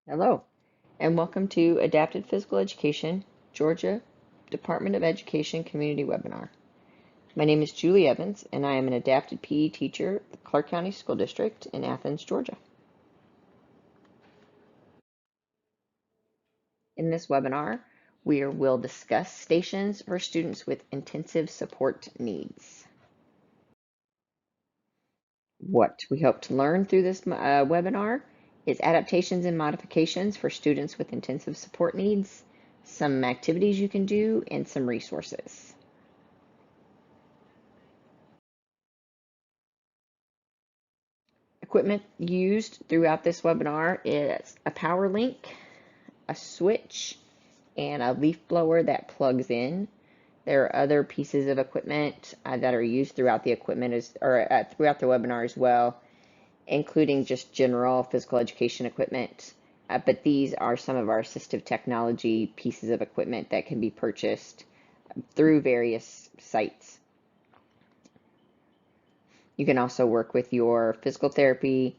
Hello, and welcome to Adapted Physical Education, Georgia Department of Education Community Webinar. My name is Julie Evans, and I am an adapted PE teacher at the Clark County School District in Athens, Georgia. In this webinar, we will discuss stations for students with intensive support needs. What we hope to learn through this webinar is adaptations and modifications for students with intensive support needs, some activities you can do, and some resources. Equipment used throughout this webinar is a power link, a switch, and a leaf blower that plugs in. There are other pieces of equipment that are used throughout the throughout the webinar as well, including just general physical education equipment. But these are some of our assistive technology pieces of equipment that can be purchased through various sites. You can also work with your physical therapy,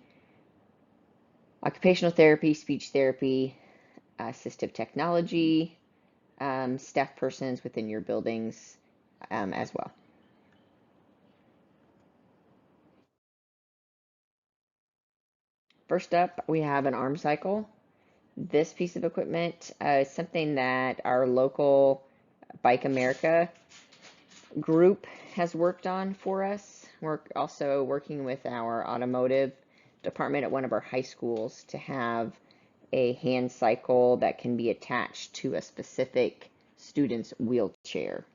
occupational therapy, speech therapy, assistive technology, staff persons within your buildings as well. First up, we have an arm cycle. This piece of equipment is something that our local Bike America group has worked on for us. We're also working with our automotive department at one of our high schools to have a hand cycle that can be attached to a specific student's wheelchair.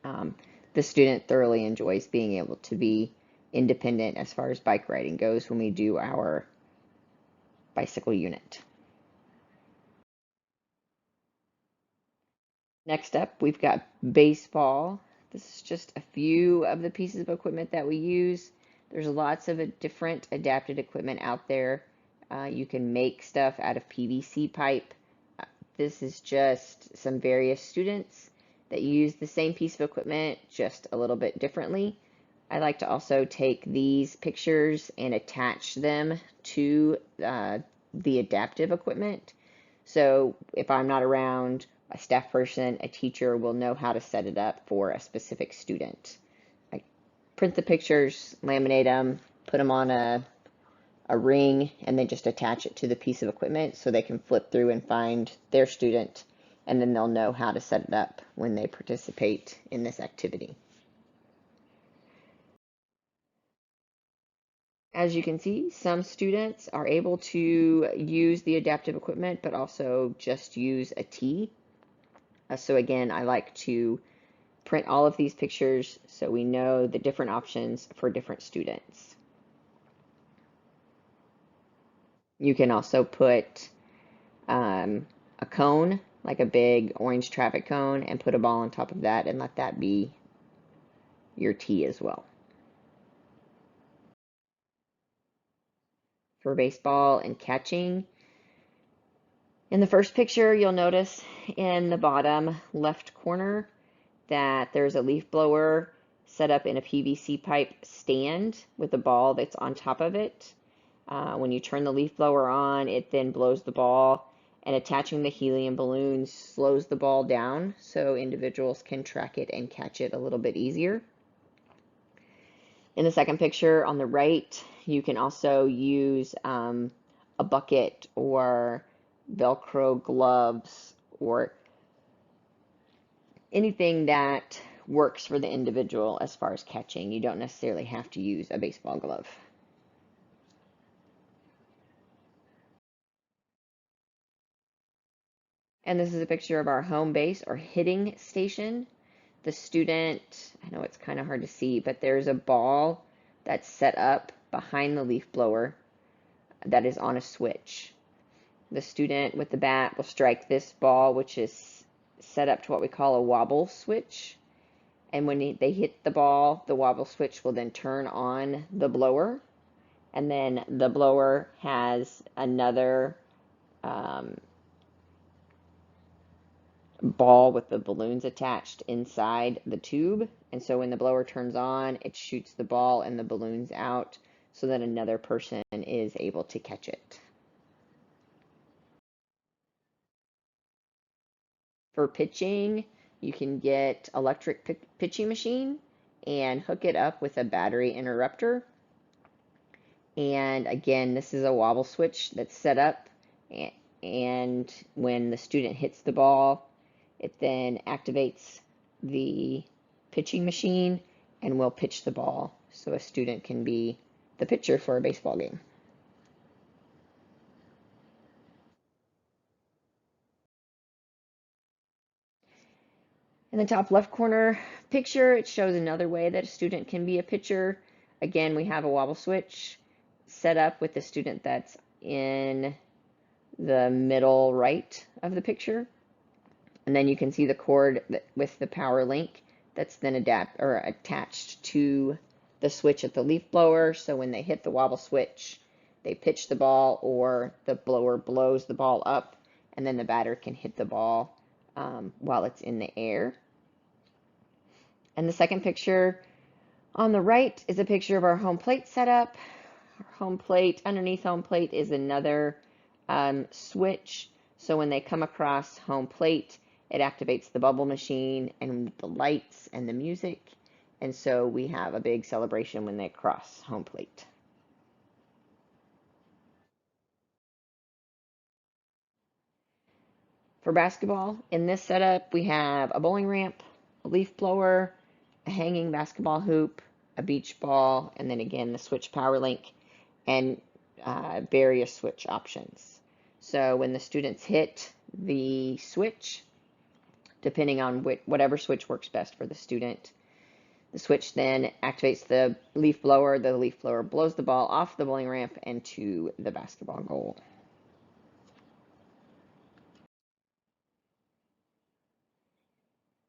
The student thoroughly enjoys being able to be independent as far as bike riding goes when we do our bicycle unit. Next up, we've got baseball. This is just a few of the pieces of equipment that we use. There's lots of different adapted equipment out there. You can make stuff out of PVC pipe. This is just some various students that use the same piece of equipment just a little bit differently. I like to also take these pictures and attach them to the adaptive equipment. So if I'm not around, a staff person, a teacher will know how to set it up for a specific student. I print the pictures, laminate them, put them on a ring, and then just attach it to the piece of equipment so they can flip through and find their student, and then they'll know how to set it up when they participate in this activity. As you can see, some students are able to use the adaptive equipment, but also just use a T. So again, I like to print all of these pictures so we know the different options for different students. You can also put a cone, like a big orange traffic cone, and put a ball on top of that and let that be your T as well. For baseball and catching, in the first picture, you'll notice in the bottom left corner that there's a leaf blower set up in a PVC pipe stand with a ball that's on top of it. When you turn the leaf blower on, it then blows the ball, and attaching the helium balloons slows the ball down so individuals can track it and catch it a little bit easier. In the second picture on the right, you can also use a bucket or Velcro gloves or anything that works for the individual as far as catching. You don't necessarily have to use a baseball glove. And this is a picture of our home base or hitting station. The student, I know it's kind of hard to see, but there's a ball that's set up behind the leaf blower that is on a switch. The student with the bat will strike this ball, which is set up to what we call a wobble switch. And when they hit the ball, the wobble switch will then turn on the blower. And then the blower has another ball with the balloons attached inside the tube. And so when the blower turns on, it shoots the ball and the balloons out so that another person is able to catch it. For pitching, you can get electric pitching machine and hook it up with a battery interrupter. And again, this is a wobble switch that's set up, and when the student hits the ball, it then activates the pitching machine and will pitch the ball so a student can be the pitcher for a baseball game. In the top left corner picture, it shows another way that a student can be a pitcher. Again, we have a wobble switch set up with the student that's in the middle right of the picture. And then you can see the cord with the power link that's then attached to the switch at the leaf blower. So when they hit the wobble switch, they pitch the ball, or the blower blows the ball up, and then the batter can hit the ball while it's in the air. And the second picture on the right is a picture of our home plate setup. Our home plate, underneath home plate is another switch. So when they come across home plate, it activates the bubble machine and the lights and the music. And so we have a big celebration when they cross home plate. For basketball, in this setup, we have a bowling ramp, a leaf blower, a hanging basketball hoop, a beach ball, and then again the switch power link, and various switch options. So when the students hit the switch, depending on whatever switch works best for the student, the switch then activates the leaf blower. The leaf blower blows the ball off the bowling ramp and to the basketball goal.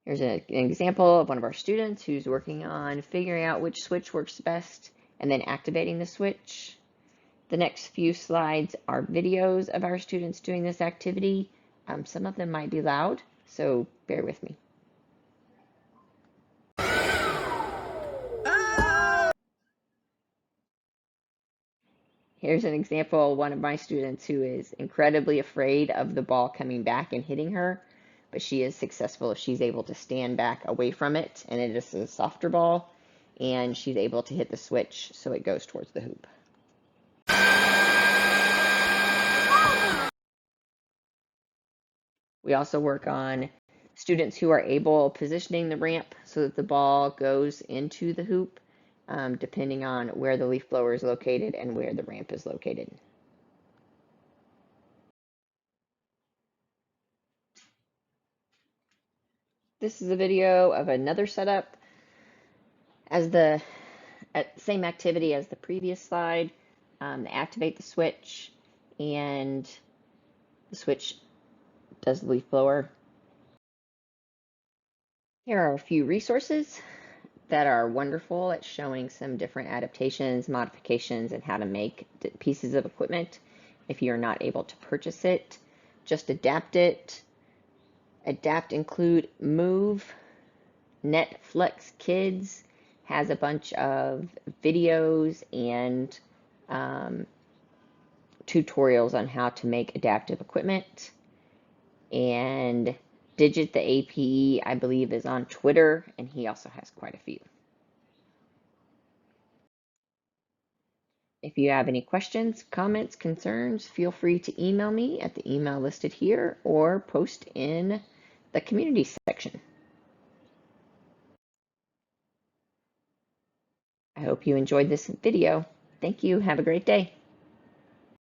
Here's an example of one of our students who's working on figuring out which switch works best and then activating the switch. The next few slides are videos of our students doing this activity. Some of them might be loud, so bear with me. Here's an example of one of my students who is incredibly afraid of the ball coming back and hitting her, but she is successful if she's able to stand back away from it, and it is a softer ball, and she's able to hit the switch so it goes towards the hoop. We also work on students who are able positioning the ramp so that the ball goes into the hoop, depending on where the leaf blower is located and where the ramp is located. This is a video of another setup as the same activity as the previous slide. Activate the switch, and the switch does the leaf blower. Here are a few resources that are wonderful at showing some different adaptations, modifications, and how to make pieces of equipment. If you're not able to purchase it, just adapt it. Adapt include Move. Netflix Kids has a bunch of videos and tutorials on how to make adaptive equipment. And Digit the APE, I believe, is on Twitter, and he also has quite a few. If you have any questions, comments, concerns, feel free to email me at the email listed here or post in the community section. I hope you enjoyed this video. Thank you. Have a great day.